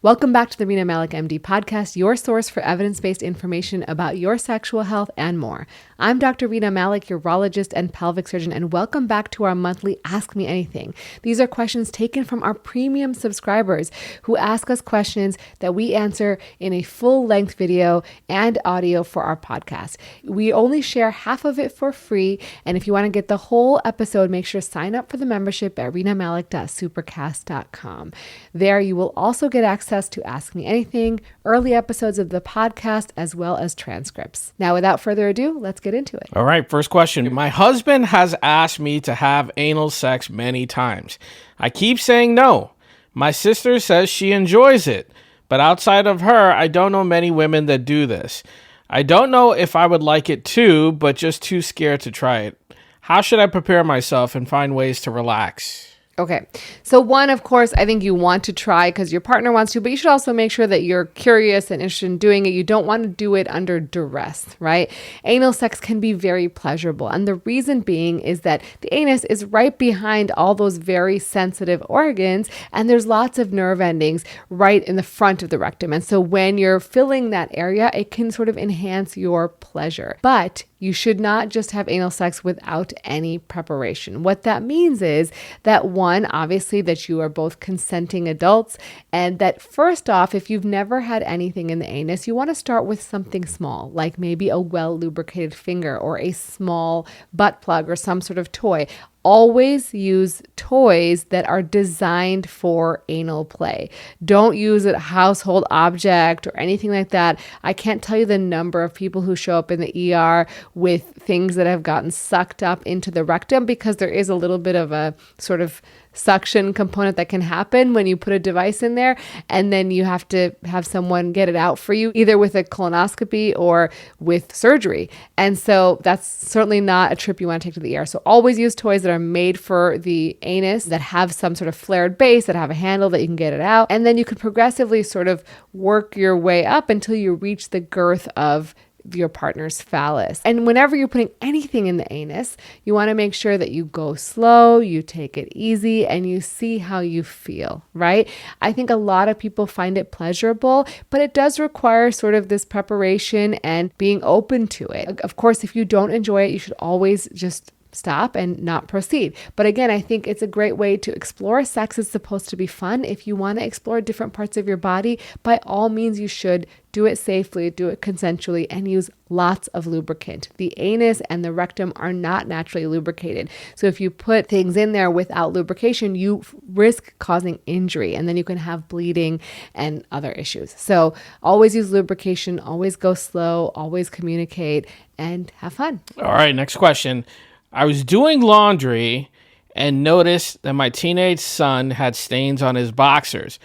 Welcome back to the Rena Malik MD podcast, your source for evidence-based information about your sexual health and more. I'm Dr. Rena Malik, urologist and pelvic surgeon, and welcome back to our monthly Ask Me Anything. These are questions taken from our premium subscribers who ask us questions that we answer in a full-length video and audio for our podcast. We only share half of it for free, and if you want to get the whole episode, make sure to sign up for the membership at renamalik.supercast.com. There you will also get access to Ask Me Anything, early episodes of the podcast, as well as transcripts. Now, without further ado, let's get into it. All right, first question. My husband has asked me to have anal sex many times. I keep saying no. My sister says she enjoys it, but outside of her, I don't know many women that do this. I don't know if I would like it too, but just too scared to try it. How should I prepare myself and find ways to relax? Okay. So one, of course, I think you want to try because your partner wants to, but you should also make sure that you're curious and interested in doing it. You don't want to do it under duress, right? Anal sex can be very pleasurable. And the reason being is that the anus is right behind all those very sensitive organs, and there's lots of nerve endings right in the front of the rectum. And so when you're filling that area, it can sort of enhance your pleasure. But you should not just have anal sex without any preparation. What that means is that one, obviously, that you are both consenting adults, and that first off, if you've never had anything in the anus, you want to start with something small, like maybe a well-lubricated finger or a small butt plug or some sort of toy. Always use toys that are designed for anal play. Don't use a household object or anything like that. I can't tell you the number of people who show up in the ER with things that have gotten sucked up into the rectum because there is a little bit of a sort of suction component that can happen when you put a device in there, and then you have to have someone get it out for you, either with a colonoscopy or with surgery. And so that's certainly not a trip you want to take to the ER. So always use toys that are made for the anus, that have some sort of flared base, that have a handle that you can get it out. And then you can progressively sort of work your way up until you reach the girth of your partner's phallus. And whenever you're putting anything in the anus, you want to make sure that you go slow, you take it easy, and you see how you feel, right? I think a lot of people find it pleasurable, but it does require sort of this preparation and being open to it. Of course, if you don't enjoy it, you should always just stop and not proceed. But again, I think it's a great way to explore. Sex is supposed to be fun. If you want to explore different parts of your body, by all means, you should do it safely, do it consensually, and use lots of lubricant. The anus and the rectum are not naturally lubricated. So if you put things in there without lubrication, you risk causing injury, and then you can have bleeding and other issues. So always use lubrication, always go slow, always communicate, and have fun. All right, next question. I was doing laundry and noticed that my teenage son had stains on his boxers.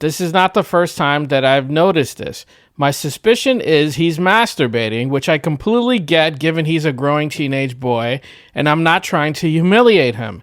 This is not the first time that I've noticed this. My suspicion is he's masturbating, which I completely get given he's a growing teenage boy, and I'm not trying to humiliate him.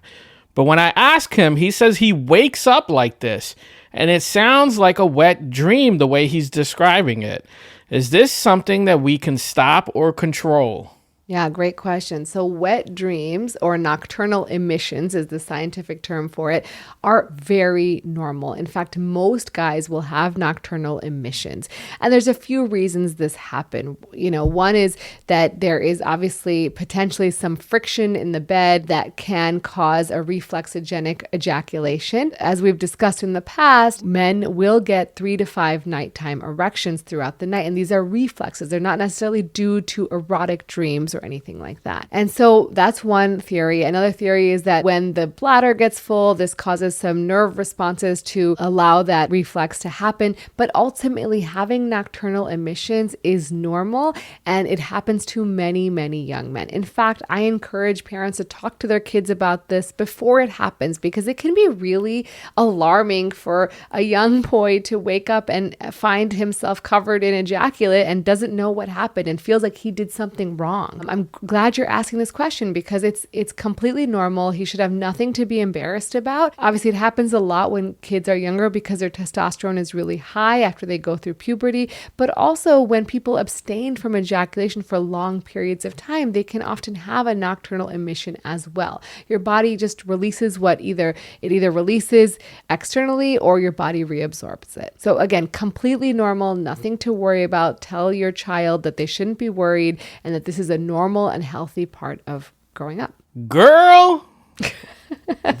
But when I ask him, he says he wakes up like this, and it sounds like a wet dream the way he's describing it. Is this something that we can stop or control? Yeah, great question. So wet dreams, or nocturnal emissions is the scientific term for it, are very normal. In fact, most guys will have nocturnal emissions. And there's a few reasons this happen. One is that there is obviously potentially some friction in the bed that can cause a reflexogenic ejaculation. As we've discussed in the past, men will get 3 to 5 nighttime erections throughout the night. And these are reflexes. They're not necessarily due to erotic dreams or anything like that. And so that's one theory. Another theory is that when the bladder gets full, this causes some nerve responses to allow that reflex to happen. But ultimately, having nocturnal emissions is normal, and it happens to many, many young men. In fact, I encourage parents to talk to their kids about this before it happens, because it can be really alarming for a young boy to wake up and find himself covered in ejaculate and doesn't know what happened and feels like he did something wrong. I'm glad you're asking this question because it's completely normal. He should have nothing to be embarrassed about. Obviously, it happens a lot when kids are younger because their testosterone is really high after they go through puberty, but also when people abstain from ejaculation for long periods of time, they can often have a nocturnal emission as well. Your body just releases what either releases externally or your body reabsorbs it. So again, completely normal, nothing to worry about. Tell your child that they shouldn't be worried and that this is a normal and healthy part of growing up. Girl,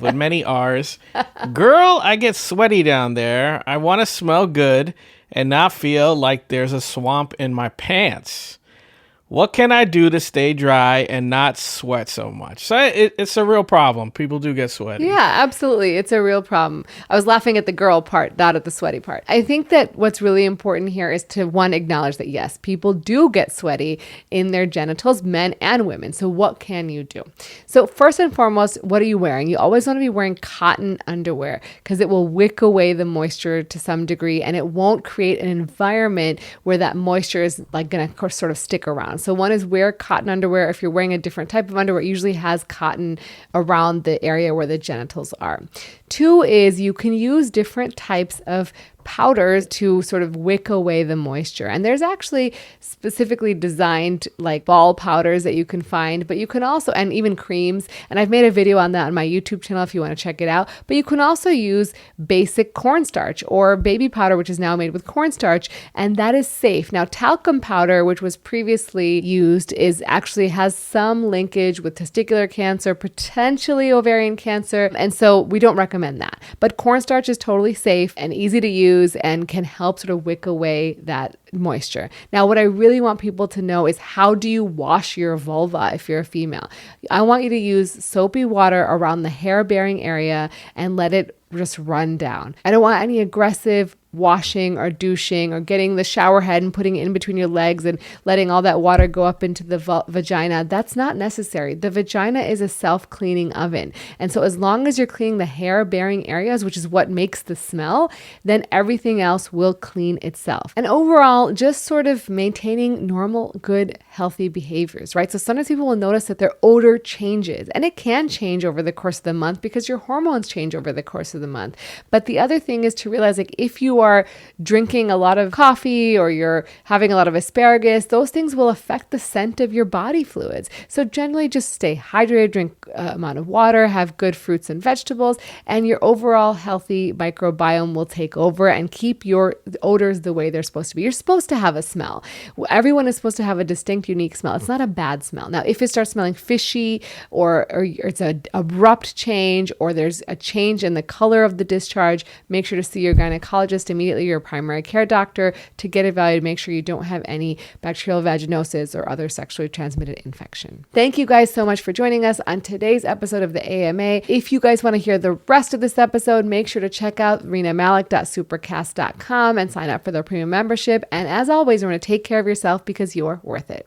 with many R's. Girl, I get sweaty down there. I want to smell good and not feel like there's a swamp in my pants. What can I do to stay dry and not sweat so much? So it's a real problem. People do get sweaty. Yeah, absolutely. It's a real problem. I was laughing at the girl part, not at the sweaty part. I think that what's really important here is to, one, acknowledge that yes, people do get sweaty in their genitals, men and women. So what can you do? So first and foremost, what are you wearing? You always want to be wearing cotton underwear because it will wick away the moisture to some degree and it won't create an environment where that moisture is like going to sort of stick around. So one is wear cotton underwear. If you're wearing a different type of underwear, it usually has cotton around the area where the genitals are. Two is you can use different types of powders to sort of wick away the moisture. And there's actually specifically designed like ball powders that you can find, but you can also, and even creams, and I've made a video on that on my YouTube channel if you want to check it out, but you can also use basic cornstarch or baby powder, which is now made with cornstarch, and that is safe. Now, talcum powder, which was previously used, has some linkage with testicular cancer, potentially ovarian cancer, and so we don't recommend that. But cornstarch is totally safe and easy to use and can help sort of wick away that moisture. Now, what I really want people to know is how do you wash your vulva if you're a female? I want you to use soapy water around the hair-bearing area and let it just run down. I don't want any aggressive washing or douching or getting the shower head and putting it in between your legs and letting all that water go up into the vagina. That's not necessary. The vagina is a self-cleaning oven. And so as long as you're cleaning the hair-bearing areas, which is what makes the smell, then everything else will clean itself. And overall, just sort of maintaining normal, good, healthy behaviors, right? So sometimes people will notice that their odor changes, and it can change over the course of the month because your hormones change over the course of the month. But the other thing is to realize, like, if you are drinking a lot of coffee or you're having a lot of asparagus, those things will affect the scent of your body fluids. So generally just stay hydrated, drink amount of water, have good fruits and vegetables, and your overall healthy microbiome will take over and keep your odors the way they're supposed to be. You're supposed to have a smell. Everyone is supposed to have a distinct, unique smell. It's not a bad smell. Now, if it starts smelling fishy or it's an abrupt change or there's a change in the color of the discharge, make sure to see your gynecologist immediately, your primary care doctor, to get evaluated. Make sure you don't have any bacterial vaginosis or other sexually transmitted infection. Thank you guys so much for joining us on today's episode of the AMA. If you guys want to hear the rest of this episode, make sure to check out renamalik.supercast.com and sign up for the premium membership. And as always, we're going to take care of yourself because you're worth it.